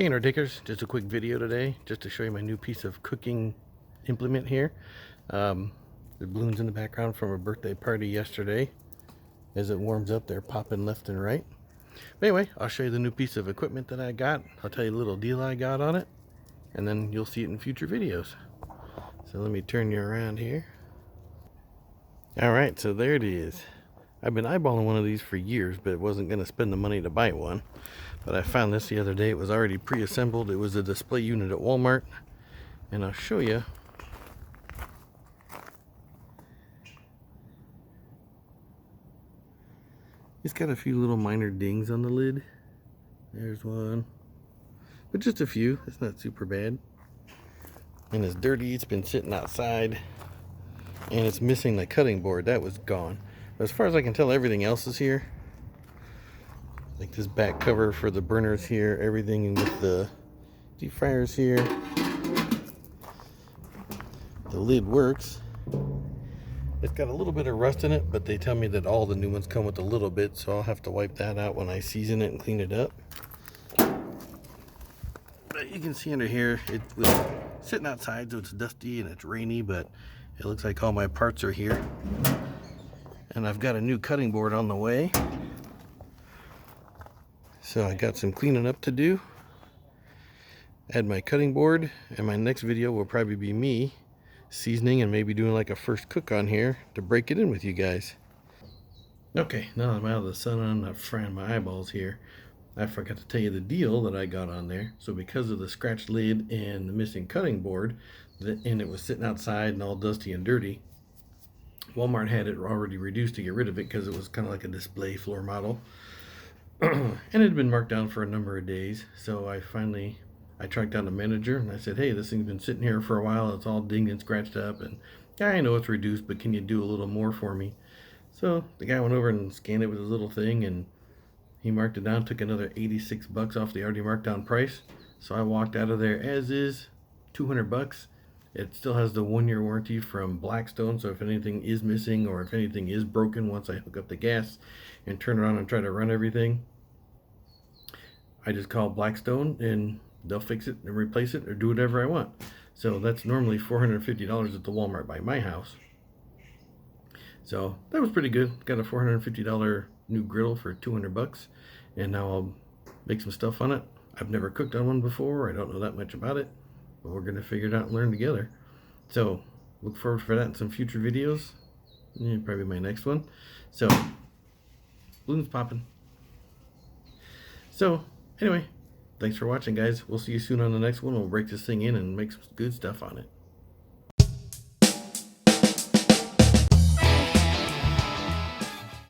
Hey Undertakers, just a quick video today just to show you my new piece of cooking implement here. The balloons in the background from a birthday party yesterday. As it warms up, they're popping left and right. But anyway, I'll show you the new piece of equipment that I got. I'll tell you a little deal I got on it, and then you'll see it in future videos. So let me turn you around here. Alright, so there it is. I've been eyeballing one of these for years, but wasn't going to spend the money to buy one. But I found this the other day. It was already pre-assembled. It was a display unit at Walmart. And I'll show you. It's got a few little minor dings on the lid. There's one. But just a few. It's not super bad. And it's dirty. It's been sitting outside. And it's missing the cutting board. That was gone. But as far as I can tell, everything else is here. Like this back cover for the burners here, everything with the deep fryers here. The lid works. It's got a little bit of rust in it, but they tell me that all the new ones come with a little bit, so I'll have to wipe that out when I season it and clean it up. But you can see under here, it was sitting outside, so it's dusty and it's rainy, but it looks like all my parts are here. And I've got a new cutting board on the way. So I got some cleaning up to do. Add my cutting board, and my next video will probably be me seasoning and maybe doing like a first cook on here to break it in with you guys. Okay, now that I'm out of the sun and I'm not frying my eyeballs here, I forgot to tell you the deal that I got on there. So because of the scratched lid and the missing cutting board, and it was sitting outside and all dusty and dirty, Walmart had it already reduced to get rid of it because it was kind of like a display floor model. And it had been marked down for a number of days. So I tracked down the manager and I said, hey, this thing's been sitting here for a while. It's all dinged and scratched up, and yeah, I know it's reduced, but can you do a little more for me? So the guy went over and scanned it with his little thing, and he marked it down, took another 86 bucks off the already marked down price. So I walked out of there as is, 200 bucks. It still has the 1-year warranty from Blackstone, so if anything is missing or if anything is broken once I hook up the gas and turn it on and try to run everything, I just call Blackstone and they'll fix it and replace it or do whatever I want. So that's normally $450 at the Walmart by my house. So that was pretty good. Got a $450 new griddle for 200 bucks, and now I'll make some stuff on it. I've never cooked on one before. I don't know that much about it, but we're gonna figure it out and learn together. So look forward for that in some future videos. Yeah, probably my next one. So balloons popping. So anyway, thanks for watching, guys. We'll see you soon on the next one. We'll break this thing in and make some good stuff on it.